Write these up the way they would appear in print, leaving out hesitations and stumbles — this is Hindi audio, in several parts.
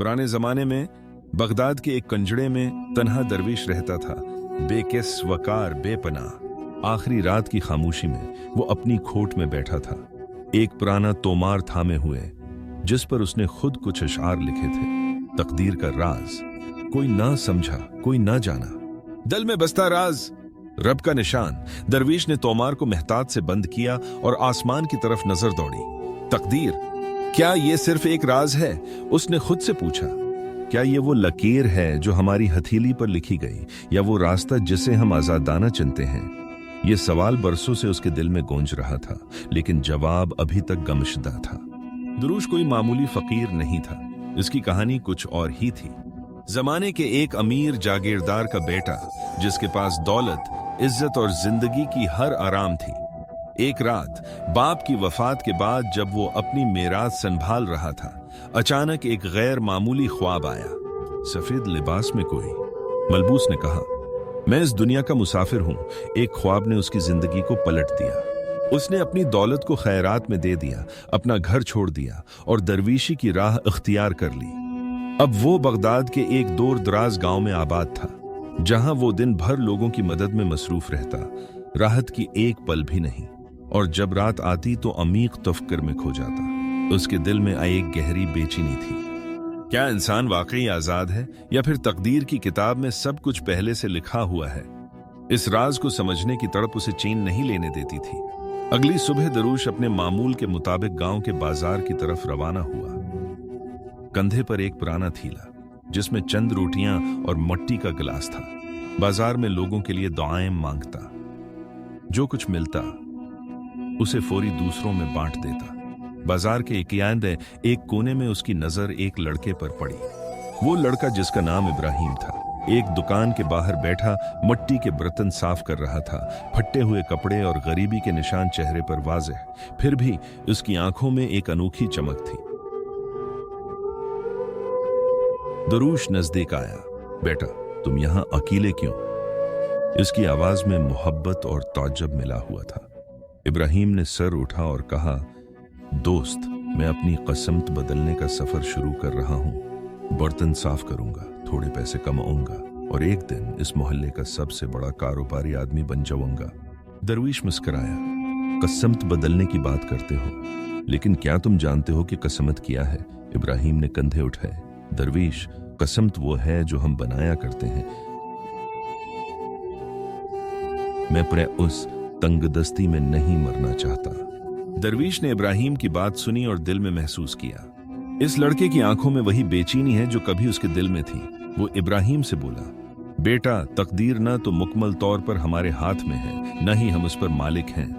पुराने जमाने में बगदाद के एक कंजड़े में तन्हा दरवेश रहता था, बेकिस, वकार, बेपनाह। आखिरी रात की खामोशी में वो अपनी खोट में बैठा था, एक पुराना तोमार थामे हुए जिस पर उसने खुद कुछ अशआर लिखे थे। तकदीर का राज, कोई ना समझा, कोई ना जाना। दिल में बसता राज, रब का निशान। दरवेश ने तोमार को मेहतात से बंद किया और आसमान की तरफ नजर दौड़ी। तकदीर, क्या ये सिर्फ एक राज है? उसने खुद से पूछा। क्या ये वो लकीर है जो हमारी हथेली पर लिखी गई, या वो रास्ता जिसे हम आजादाना चुनते हैं? ये सवाल बरसों से उसके दिल में गूंज रहा था, लेकिन जवाब अभी तक गमशदा था। दुरूश कोई मामूली फकीर नहीं था, इसकी कहानी कुछ और ही थी। जमाने के एक अमीर जागीरदार का बेटा, जिसके पास दौलत, इज्जत और जिंदगी की हर आराम थी। एक रात बाप की वफात के बाद जब वो अपनी मेराज संभाल रहा था, अचानक एक गैर मामूली ख्वाब आया। सफेद लिबास में कोई मलबूस ने कहा, मैं इस दुनिया का मुसाफिर हूं। एक ख्वाब ने उसकी जिंदगी को पलट दिया। उसने अपनी दौलत को खैरात में दे दिया, अपना घर छोड़ दिया और दरवीशी की राह इख्तियार कर ली। अब वो बगदाद के एक दूर दराज गांव में आबाद था, जहां वो दिन भर लोगों की मदद में मसरूफ रहता, राहत की एक पल भी नहीं। और जब रात आती तो अमीक तफक्र में खो जाता। उसके दिल में एक गहरी बेचैनी थी। क्या इंसान वाकई आजाद है, या फिर तकदीर की किताब में सब कुछ पहले से लिखा हुआ है? इस राज को समझने की तड़प उसे चैन नहीं लेने देती थी। अगली सुबह दरूश अपने मामूल के मुताबिक गांव के बाजार की तरफ रवाना हुआ। कंधे पर एक पुराना थैला, जिसमें चंद रोटियां और मट्टी का गिलास था। बाजार में लोगों के लिए दुआएं मांगता, जो कुछ मिलता उसे फौरी दूसरों में बांट देता। बाजार के एक कोने में उसकी नजर एक लड़के पर पड़ी। वो लड़का जिसका नाम इब्राहिम था, एक दुकान के बाहर बैठा मट्टी के बर्तन साफ कर रहा था। फटे हुए कपड़े और गरीबी के निशान चेहरे पर वाज़ेह, फिर भी उसकी आंखों में एक अनोखी चमक थी। दरूश नजदीक आया। बेटा, तुम यहां अकेले क्यों? इसकी आवाज में मोहब्बत और ताज्जुब मिला हुआ था। इब्राहिम ने सर उठा और कहा, दोस्त, मैं अपनी क़स्मत बदलने का सफर शुरू कर रहा हूं। बर्तन साफ करूंगा, थोड़े पैसे कमाऊंगा और एक दिन इस मोहल्ले का सबसे बड़ा कारोबारी आदमी बन जाऊंगा। दरवीश मुस्कुराया। क़स्मत बदलने की बात करते हो, लेकिन क्या तुम जानते हो कि क़स्मत क्या है? इब्राहिम ने कंधे उठाए। दरवीश, क़स्मत वो है जो हम बनाया करते हैं। मैं अपने उस तंगदस्ती में नहीं मरना चाहता। दरवीश ने इब्राहिम की बात सुनी और दिल में महसूस किया, इस लड़के की आंखों में वही बेचैनी है जो कभी उसके दिल में थी। वो इब्राहिम से बोला, बेटा, तकदीर न तो मुकम्मल तौर पर हमारे हाथ में है, न ही हम उस पर मालिक हैं।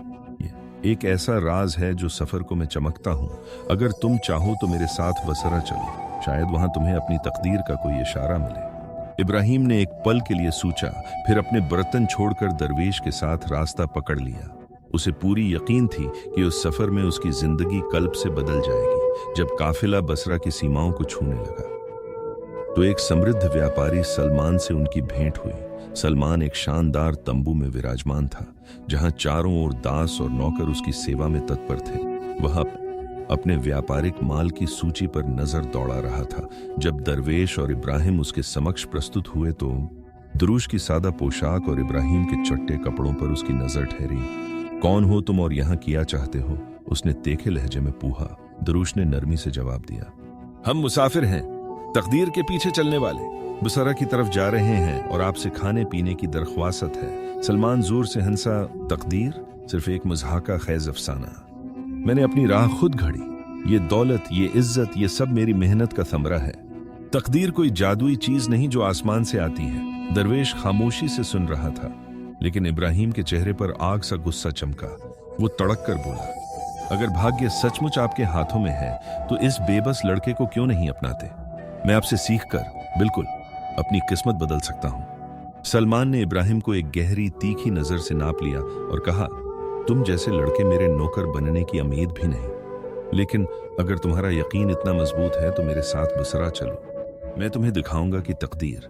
एक ऐसा राज है जो सफर को मैं चमकता हूं। अगर तुम चाहो तो मेरे साथ बसरा चलो, शायद वहां तुम्हें अपनी तकदीर का कोई इशारा मिले। इब्राहिम ने एक पल के लिए सोचा, फिर अपने बर्तन छोड़कर दरवेश के साथ रास्ता पकड़ लिया। उसे पूरी यकीन थी कि उस सफर में उसकी जिंदगी कल्ब से बदल जाएगी। जब काफिला बसरा की सीमाओं को छूने लगा तो एक समृद्ध व्यापारी सलमान से उनकी भेंट हुई। सलमान एक शानदार तंबू में विराजमान था, जहां चारों ओर दास और नौकर उसकी सेवा में तत्पर थे। वह अपने व्यापारिक माल की सूची पर नजर दौड़ा रहा था। जब दरवेश और इब्राहिम उसके समक्ष प्रस्तुत हुए तो दरूश की सादा पोशाक और इब्राहिम के चट्टे कपड़ों पर उसकी नजर ठहरी। कौन हो तुम और यहाँ किया चाहते हो? उसने तीखे लहजे में पूछा। दरूश ने नरमी से जवाब दिया, हम मुसाफिर हैं, तकदीर के पीछे चलने वाले। बसरा की तरफ जा रहे हैं और आपसे खाने पीने की दरख्वास्त है। सलमान जोर से हंसा। तकदीर सिर्फ एक मज़ाका खैज अफसाना। मैंने अपनी राह खुद घड़ी। ये दौलत, ये इज्जत, ये सब मेरी मेहनत का थमरा है। तकदीर कोई जादुई चीज नहीं जो आसमान से आती है। दरवेश खामोशी से सुन रहा था, लेकिन इब्राहिम के चेहरे पर आग सा गुस्सा चमका। वो तड़क कर बोला, अगर भाग्य सचमुच आपके हाथों में है तो इस बेबस लड़के को क्यों नहीं अपनाते? मैं आपसे सीख कर बिल्कुल अपनी किस्मत बदल सकता हूं। सलमान ने इब्राहिम को एक गहरी तीखी नजर से नाप लिया और कहा, तुम जैसे लड़के मेरे नौकर बनने की उम्मीद भी नहीं, लेकिन अगर तुम्हारा यकीन इतना मजबूत है तो मेरे साथ बसरा चलो। मैं तुम्हें दिखाऊंगा कि तकदीर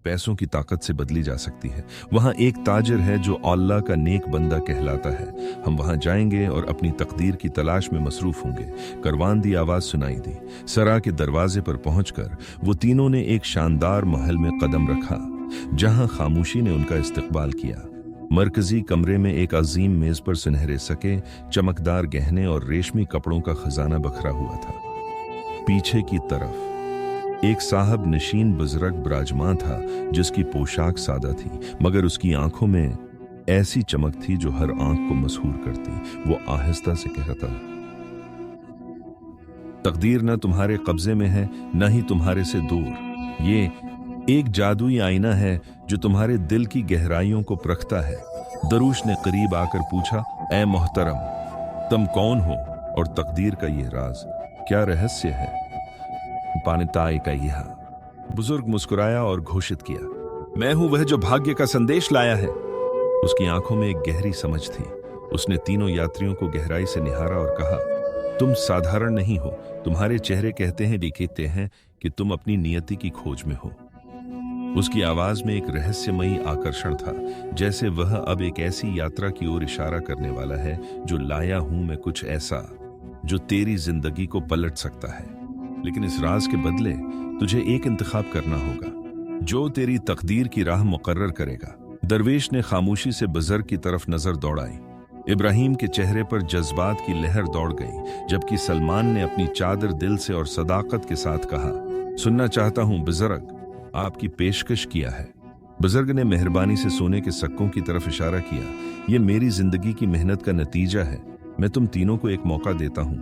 पैसों की ताकत से बदली जा सकती है। वहां एक ताजिर है जो अल्लाह का नेक बंदा कहलाता है। हम वहां जाएंगे और अपनी तकदीर की तलाश में मसरूफ होंगे। करवान दी आवाज सुनाई दी। सरा के दरवाजे पर पहुंचकर वो तीनों ने एक शानदार महल में कदम रखा, जहां खामोशी ने उनका इस्तकबाल किया। मरकजी कमरे में एक अजीम मेज पर सुनहरे सके, चमकदार गहने और रेशमी कपड़ों का खजाना बखरा हुआ था। पीछे की तरफ एक साहब नशीन बुजुर्ग विराजमान था, जिसकी पोशाक सादा थी, मगर उसकी आंखों में ऐसी चमक थी जो हर आंख को मसहूर करती। वो आहिस्ता से कहता, तकदीर न तुम्हारे कब्जे में है, न ही तुम्हारे से दूर। ये एक जादुई आईना है जो तुम्हारे दिल की गहराइयों को परखता है। दरूश ने करीब आकर पूछा, ए मोहतरम, तुम कौन हो और तकदीर का ये राज क्या रहस्य है? पानिताई का यह बुजुर्ग मुस्कुराया और घोषित किया, मैं हूं वह जो भाग्य का संदेश लाया है। उसकी आंखों में एक गहरी समझ थी। उसने तीनों यात्रियों को गहराई से निहारा और कहा, तुम साधारण नहीं हो। तुम्हारे चेहरे कहते हैं, दिखते हैं कि तुम अपनी नियति की खोज में हो। उसकी आवाज में एक रहस्यमयी आकर्षण था, जैसे वह अब एक ऐसी यात्रा की ओर इशारा करने वाला है जो लाया हूं मैं कुछ ऐसा जो तेरी जिंदगी को पलट सकता है। लेकिन इस राज के बदले तुझे एक इंतखाब करना होगा जो तेरी तकदीर की राह मुकर्रर करेगा। दरवेश ने खामोशी से बुजुर्ग की तरफ नजर दौड़ाई। इब्राहिम के चेहरे पर जज्बात की लहर दौड़ गई, जबकि सलमान ने अपनी चादर दिल से और सदाकत के साथ कहा, सुनना चाहता हूं बुजुर्ग, आपकी पेशकश किया है। बुजुर्ग ने मेहरबानी से सोने के सिक्कों की तरफ इशारा किया, यह मेरी जिंदगी की मेहनत का नतीजा है। मैं तुम तीनों को एक मौका देता हूं।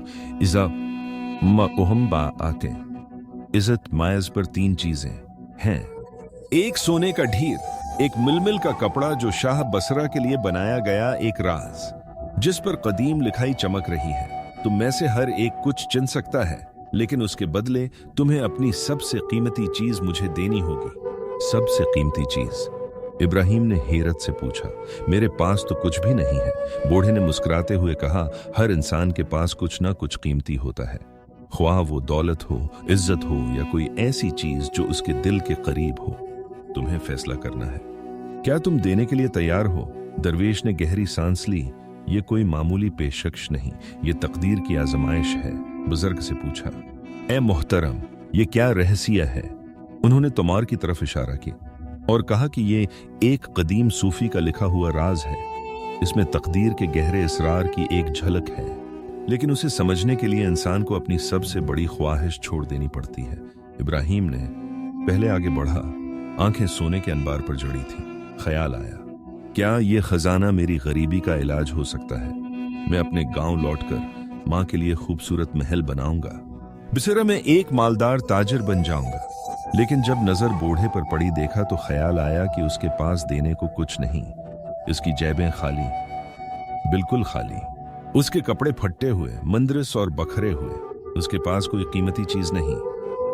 इज्जत मायज पर तीन चीजें हैं, एक सोने का ढीर, एक मिलमिल का कपड़ा जो शाह बसरा के लिए बनाया गया एक राज जिस पर कदीम लिखाई चमक रही है। तुम में से हर एक कुछ चुन सकता है, लेकिन उसके बदले तुम्हें अपनी सबसे कीमती चीज मुझे देनी होगी। सबसे कीमती चीज? इब्राहिम ने हैरत से पूछा, मेरे पास तो कुछ भी नहीं है। बूढ़े ने मुस्कुराते हुए कहा, हर इंसान के पास कुछ ना कुछ कीमती होता है, ख्वाह वो दौलत हो, इज्जत हो या कोई ऐसी चीज जो उसके दिल के करीब हो। तुम्हें फैसला करना है, क्या तुम देने के लिए तैयार हो? दरवेश ने गहरी सांस ली। ये कोई मामूली पेशकश नहीं, ये तकदीर की आजमाइश है। बुजुर्ग से पूछा, ए मोहतरम, ये क्या रहस्य है? उन्होंने तमार की तरफ इशारा किया और कहा कि ये एक कदीम सूफी का लिखा हुआ राज है। इसमें तकदीर के गहरे इसरार की एक झलक है, लेकिन उसे समझने के लिए इंसान को अपनी सबसे बड़ी ख्वाहिश छोड़ देनी पड़ती है। इब्राहिम ने पहले आगे बढ़ा, आंखें सोने के अंबार पर जड़ी थी। ख्याल आया, क्या ये खजाना मेरी गरीबी का इलाज हो सकता है? मैं अपने गांव लौटकर मां के लिए खूबसूरत महल बनाऊंगा। बिसरा में एक मालदार ताजिर बन जाऊंगा। लेकिन जब नजर बूढ़े पर पड़ी, देखा तो ख्याल आया कि उसके पास देने को कुछ नहीं। इसकी जेबें खाली, बिल्कुल खाली। उसके कपड़े फटे हुए, मंदरस और बखरे हुए। उसके पास कोई कीमती चीज नहीं,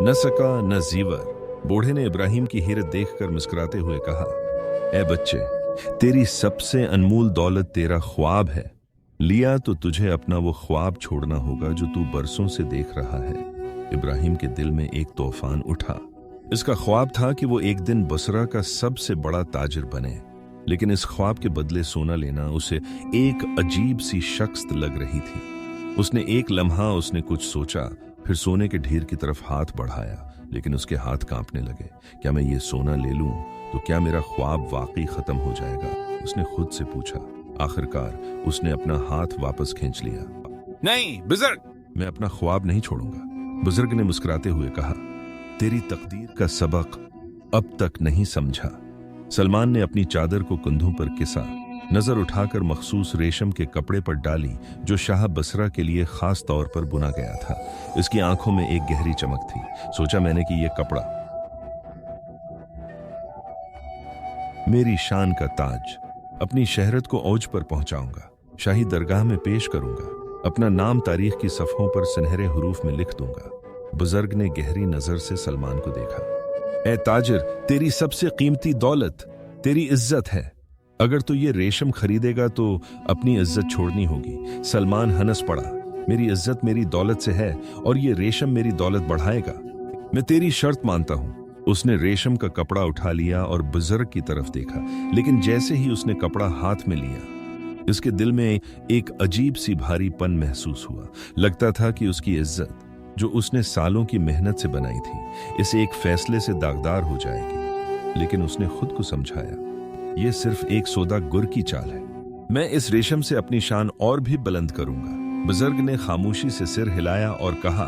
न सका न जीवर। बूढ़े ने इब्राहिम की हैरत देखकर मुस्कुराते हुए कहा, ए बच्चे, तेरी सबसे अनमोल दौलत तेरा ख्वाब है। लिया तो तुझे अपना वो ख्वाब छोड़ना होगा जो तू बरसों से देख रहा है। इब्राहिम के दिल में एक तूफान उठा। इसका ख्वाब था कि वो एक दिन बसरा का सबसे बड़ा ताजिर बने, लेकिन इस ख्वाब के बदले सोना लेना उसे एक अजीब सी शख्स लग रही थी। उसने एक लम्हा उसने कुछ सोचा, फिर सोने के ढेर की तरफ हाथ बढ़ाया, लेकिन उसके हाथ कांपने लगे। क्या मैं ये सोना ले लूं तो क्या मेरा ख्वाब वाकई खत्म हो जाएगा? उसने खुद से पूछा। आखिरकार उसने अपना हाथ वापस खींच लिया। नहीं बुजुर्ग, मैं अपना ख्वाब नहीं छोड़ूंगा। बुजुर्ग ने मुस्कुराते हुए कहा, तेरी तकदीर का सबक अब तक नहीं समझा। सलमान ने अपनी चादर को कंधों पर किसा, नजर उठाकर मखसूस रेशम के कपड़े पर डाली जो शाह बसरा के लिए खास तौर पर बुना गया था। इसकी आंखों में एक गहरी चमक थी। सोचा मैंने कि यह कपड़ा मेरी शान का ताज, अपनी शहरत को औज पर पहुंचाऊंगा, शाही दरगाह में पेश करूंगा, अपना नाम तारीख की सफ़ों पर सुनहरे हुरूफ में लिख दूंगा। बुजुर्ग ने गहरी नजर से सलमान को देखा। ए ताजिर, तेरी सबसे कीमती दौलत तेरी इज्जत है। अगर तू ये रेशम खरीदेगा तो अपनी इज्जत छोड़नी होगी। सलमान हंस पड़ा। मेरी इज्जत मेरी दौलत से है और ये रेशम मेरी दौलत बढ़ाएगा। मैं तेरी शर्त मानता हूं, उसने रेशम का कपड़ा उठा लिया और बुजुर्ग की तरफ देखा, लेकिन जैसे ही उसने कपड़ा हाथ में लिया, इसके दिल में एक अजीब सी भारीपन महसूस हुआ। लगता था कि उसकी इज्जत, जो उसने सालों की मेहनत से बनाई थी, इस एक फैसले से दागदार हो जाएगी। लेकिन उसने खुद को समझाया, यह सिर्फ एक सौदा गुर की चाल है। मैं इस रेशम से अपनी शान और भी बुलंद करूंगा। बुजुर्ग ने खामोशी से सिर हिलाया और कहा,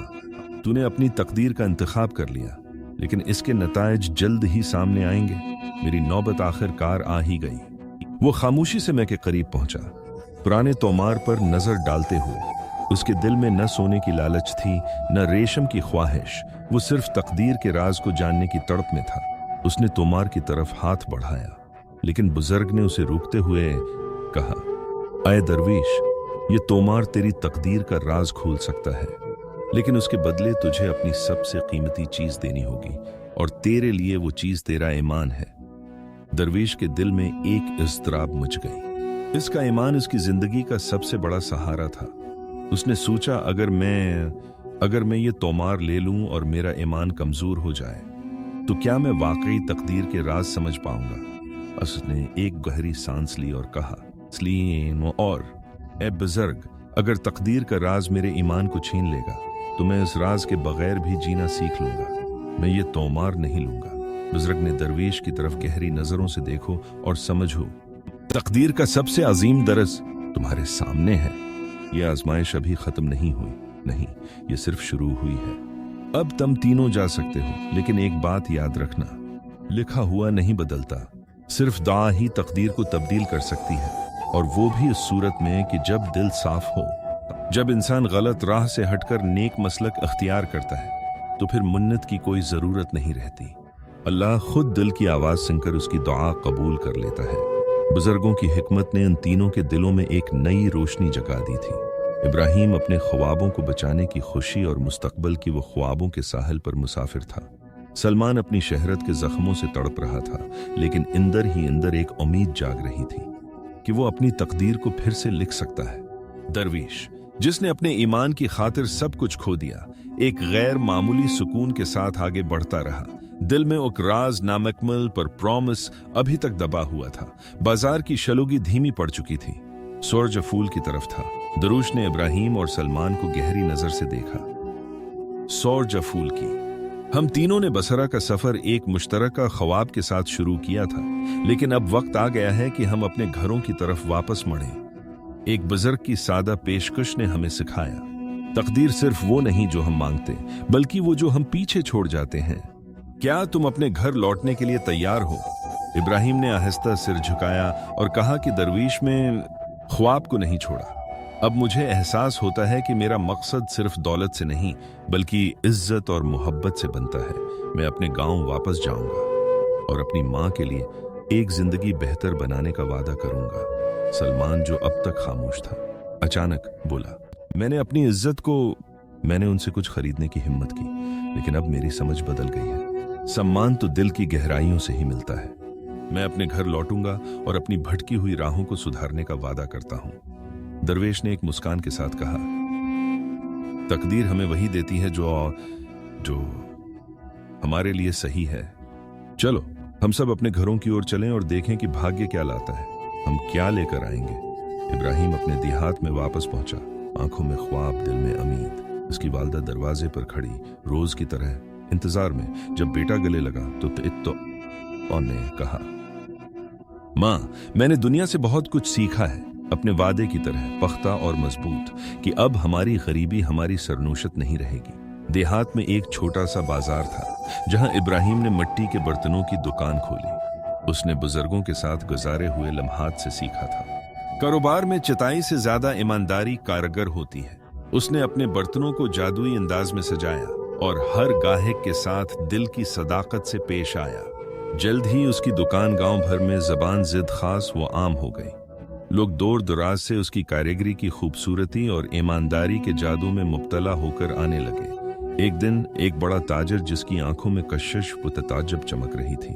तूने अपनी तकदीर का इंतखाब कर लिया, लेकिन इसके नतायज जल्द ही सामने आएंगे। मेरी नौबत आखिरकार आ ही गई। वो खामोशी से मैं के करीब पहुंचा, पुराने तोमार पर नजर डालते हुए। उसके दिल में न सोने की लालच थी, न रेशम की ख्वाहिश। वो सिर्फ तकदीर के राज को जानने की तड़प में था। उसने तोमार की तरफ हाथ बढ़ाया, लेकिन बुजुर्ग ने उसे रोकते हुए कहा, अय दरवेश, ये तोमार तेरी तकदीर का राज खोल सकता है, लेकिन उसके बदले तुझे अपनी सबसे कीमती चीज देनी होगी, और तेरे लिए वो चीज तेरा ईमान है। दरवेश के दिल में एक इज़्तिराब मच गई। इसका ईमान उसकी जिंदगी का सबसे बड़ा सहारा था। उसने सोचा, अगर मैं ये तोमार ले लूं और मेरा ईमान कमजोर हो जाए, तो क्या मैं वाकई तकदीर के राज समझ पाऊंगा। उसने एक गहरी सांस ली और कहा, और ए बुजुर्ग, अगर तकदीर का राज मेरे ईमान को छीन लेगा, तो मैं इस राज के बगैर भी जीना सीख लूंगा। मैं ये तोमार नहीं लूंगा। बुजुर्ग ने दरवेश की तरफ गहरी नजरों से देखो और समझो, तकदीर का सबसे अजीम दरस तुम्हारे सामने है। यह आजमाइश अभी खत्म नहीं हुई, नहीं, ये सिर्फ शुरू हुई है। अब तुम तीनों जा सकते हो, लेकिन एक बात याद रखना, लिखा हुआ नहीं बदलता। सिर्फ दुआ ही तकदीर को तब्दील कर सकती है, और वो भी इस सूरत में कि जब दिल साफ हो। जब इंसान गलत राह से हटकर नेक मसलक अख्तियार करता है, तो फिर मुन्नत की कोई जरूरत नहीं रहती। अल्लाह खुद दिल की आवाज सुनकर उसकी दुआ कबूल कर लेता है। बुजुर्गों की हिकमत ने उन तीनों के दिलों में एक नई रोशनी जगा दी थी। इब्राहिम अपने ख्वाबों को बचाने की खुशी और मुस्तकबल की वो ख्वाबों के साहिल पर मुसाफिर था। सलमान अपनी शहरत के जख्मों से तड़प रहा था, लेकिन अंदर ही अंदर एक उम्मीद जाग रही थी कि वो अपनी तकदीर को फिर से लिख सकता है। दरवेश, जिसने अपने ईमान की खातिर सब कुछ खो दिया, एक गैर मामूली सुकून के साथ आगे बढ़ता रहा। दिल में एक राज नामुकम्मल पर प्रॉमिस अभी तक दबा हुआ था। बाजार की शलूगी धीमी पड़ चुकी थी। सूरज फूल की तरफ था। दरूश ने इब्राहिम और सलमान को गहरी नजर से देखा। सूरज फूल की। हम तीनों ने बसरा का सफर एक मुश्तरका ख्वाब के साथ शुरू किया था, लेकिन अब वक्त आ गया है कि हम अपने घरों की तरफ वापस मुड़ें। एक बुजुर्ग की सादा पेशकश ने हमें सिखाया, तकदीर सिर्फ वो नहीं जो हम मांगते, बल्कि वो जो हम पीछे छोड़ जाते हैं। क्या तुम अपने घर लौटने के लिए तैयार हो? इब्राहिम ने आहिस्ता सिर झुकाया और कहा कि दरवेश, में ख्वाब को नहीं छोड़ा। अब मुझे एहसास होता है कि मेरा मकसद सिर्फ दौलत से नहीं, बल्कि इज्जत और मोहब्बत से बनता है। मैं अपने गांव वापस जाऊंगा और अपनी मां के लिए एक जिंदगी बेहतर बनाने का वादा करूंगा। सलमान, जो अब तक खामोश था, अचानक बोला, मैंने उनसे कुछ खरीदने की हिम्मत की, लेकिन अब मेरी समझ बदल गई है। सम्मान तो दिल की गहराइयों से ही मिलता है। मैं अपने घर लौटूंगा और अपनी भटकी हुई राहों को सुधारने का वादा करता हूं। दरवेश ने एक मुस्कान के साथ कहा, तकदीर हमें वही देती है जो हमारे लिए सही है। चलो हम सब अपने घरों की ओर चलें और देखें कि भाग्य क्या लाता है, हम क्या लेकर आएंगे। इब्राहिम अपने देहात में वापस पहुंचा, आंखों में ख्वाब, दिल में उम्मीद। उसकी वालदा दरवाजे पर खड़ी, रोज की तरह इंतजार में। जब बेटा गले लगा तो ने कहा, मां, मैंने दुनिया से बहुत कुछ सीखा है, अपने वादे की तरह पख्ता और मजबूत, कि अब हमारी गरीबी हमारी सरनोशत नहीं रहेगी। देहात में एक छोटा सा बाजार था, जहां इब्राहिम ने मिट्टी के बर्तनों की दुकान खोली। उसने बुजुर्गों के साथ गुजारे हुए लम्हात से सीखा था। कारोबार में चिताई से ज्यादा ईमानदारी कारगर होती है। उसने अपने बर्तनों को जादुई अंदाज में सजाया और हर गाहक के साथ दिल की सदाकत से पेश आया। जल्द ही उसकी दुकान गांव भर में जबान जिद खास व आम हो गई। लोग दूर दराज से उसकी कारीगरी की खूबसूरती और ईमानदारी के जादू में मुब्तला होकर आने लगे। एक दिन एक बड़ा ताजर, जिसकी आंखों में कशिश व तताज्जुब चमक रही थी,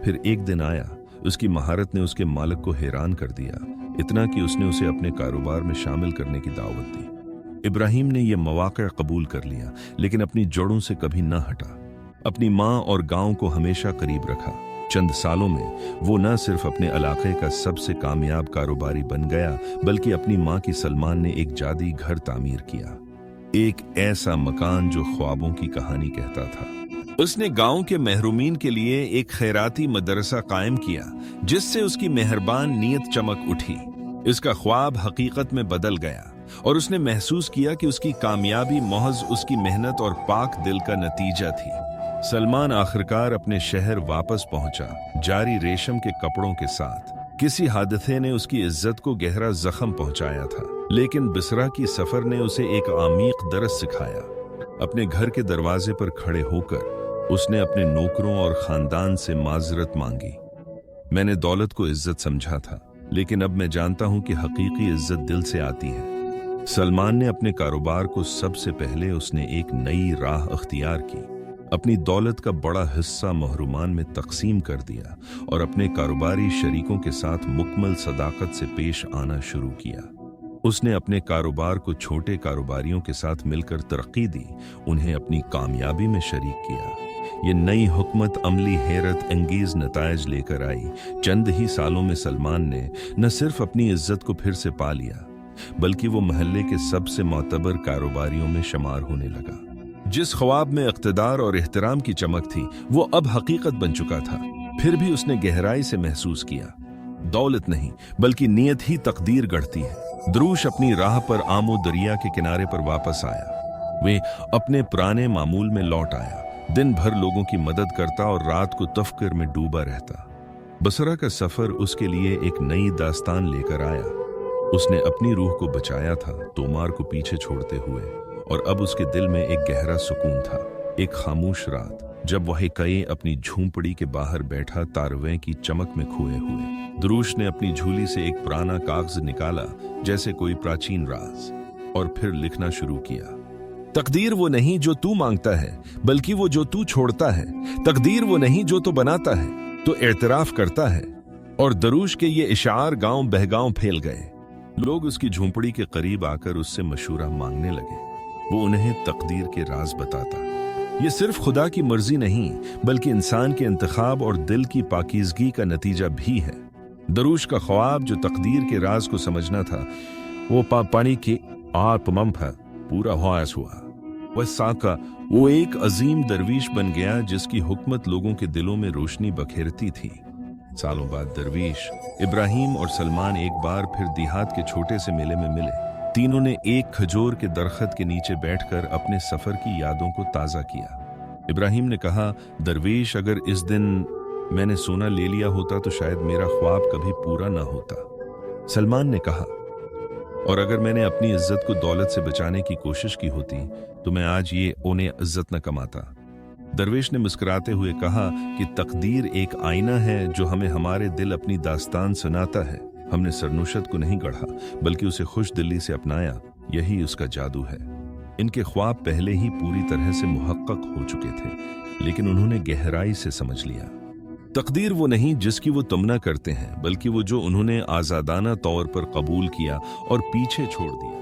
फिर एक दिन आया। उसकी महारत ने उसके मालिक को हैरान कर दिया, इतना कि उसने उसे अपने कारोबार में शामिल करने की दावत दी। इब्राहिम ने यह मौका कबूल कर लिया, लेकिन अपनी जड़ों से कभी न हटा। अपनी माँ और गांव को हमेशा करीब रखा। चंद सालों में वो न सिर्फ अपने इलाके का सबसे कामयाब कारोबारी बन गया, बल्कि अपनी माँ की सलमान ने एक जादी घर तामीर किया, एक ऐसा मकान जो ख्वाबों की कहानी कहता था। उसने गांव के महरूमीन के लिए एक खैराती मदरसा कायम किया, जिससे उसकी मेहरबान नीयत चमक उठी। इसका ख्वाब हकीकत में बदल गया और उसने महसूस किया कि उसकी कामयाबी महज उसकी मेहनत और पाक दिल का नतीजा थी। सलमान आखिरकार अपने शहर वापस पहुंचा, जारी रेशम के कपड़ों के साथ। किसी हादसे ने उसकी इज्जत को गहरा जख्म पहुंचाया था, लेकिन बिसरा की सफर ने उसे एक आमीक दर्स सिखाया। अपने घर के दरवाजे पर खड़े होकर उसने अपने नौकरों और खानदान से माजरत मांगी। मैंने दौलत को इज्जत समझा था, लेकिन अब मैं जानता हूं कि हकीकी इज्जत दिल से आती है। सलमान ने अपने कारोबार को सबसे पहले उसने एक नई राह अख्तियार की। अपनी दौलत का बड़ा हिस्सा महरूमान में तकसीम कर दिया और अपने कारोबारी शरीकों के साथ मुकम्मल सदाकत से पेश आना शुरू किया। उसने अपने कारोबार को छोटे कारोबारियों के साथ मिलकर तरक्की दी, उन्हें अपनी कामयाबी में शरीक किया। ये नई हुकमत अमली हैरत अंगेज नतायज लेकर आई। चंद ही सालों में सलमान ने न सिर्फ अपनी इज्जत को फिर से पा लिया, बल्कि वो महल्ले के सबसे मोतबर कारोबारियों में शुमार होने लगा। जिस ख्वाब में इक़्तिदार और एहतराम की चमक थी, वो अब हकीकत बन चुका था। फिर भी उसने गहराई से महसूस किया, दौलत नहीं बल्कि नीयत ही तकदीर गढ़ती है। दरूश अपनी राह पर आमो दरिया के किनारे पर वापस आया। वे अपने पुराने मामूल में लौट आया, दिन भर लोगों की मदद करता और रात को तफक्र में डूबा रहता। बसरा का सफर उसके लिए एक नई दास्तान लेकर आया। उसने अपनी रूह को बचाया था, तोमार को पीछे छोड़ते हुए, और अब उसके दिल में एक गहरा सुकून था। एक खामोश रात, जब वह कई अपनी झूंपड़ी के बाहर बैठा, तारवें की चमक में खोए हुए, दरूश ने अपनी झोली से एक पुराना कागज निकाला, जैसे कोई प्राचीन राज, और फिर लिखना शुरू किया। तकदीर वो नहीं जो तू मांगता है, बल्कि वो जो तू छोड़ता है। तकदीर वो नहीं जो तू बनाता है, तो एतराफ करता है। और दरूश के ये इशार गांव बहगांव फैल गए। लोग उसकी झूंपड़ी के करीब आकर उससे मशूरा मांगने लगे। वो उन्हें तकदीर के राज बताता। ये सिर्फ खुदा की मर्जी नहीं, बल्कि इंसान के इंतखाब और दिल की पाकीज़गी का नतीजा भी है। दरूश का ख्वाब जो तकदीर के राज को समझना था, वो पानी की आप मम्फा पूरा हुआ। वह साका वो एक अजीम दरवीश बन गया, जिसकी हुकमत लोगों के दिलों में रोशनी बखेरती थी। सालों बाद दरवीश, इब्राहिम और सलमान एक बार फिर देहात के छोटे से मेले में मिले। तीनों ने एक खजूर के दरख्त के नीचे बैठकर अपने सफर की यादों को ताज़ा किया। इब्राहिम ने कहा, दरवेश, अगर इस दिन मैंने सोना ले लिया होता तो शायद मेरा ख्वाब कभी पूरा ना होता। सलमान ने कहा, और अगर मैंने अपनी इज्जत को दौलत से बचाने की कोशिश की होती तो मैं आज ये ओने इज्जत न कमाता। दरवेश ने मुस्कुराते हुए कहा कि तकदीर एक आईना है जो हमें हमारे दिल अपनी दास्तान सुनाता है। हमने सरनुशत को नहीं गढ़ा, बल्कि उसे खुश दिली से अपनाया। यही उसका जादू है। इनके ख्वाब पहले ही पूरी तरह से मुहक्कक हो चुके थे, लेकिन उन्होंने गहराई से समझ लिया। तकदीर वो नहीं जिसकी वो तमन्ना करते हैं, बल्कि वो जो उन्होंने आज़ादाना तौर पर कबूल किया और पीछे छोड़ दिया।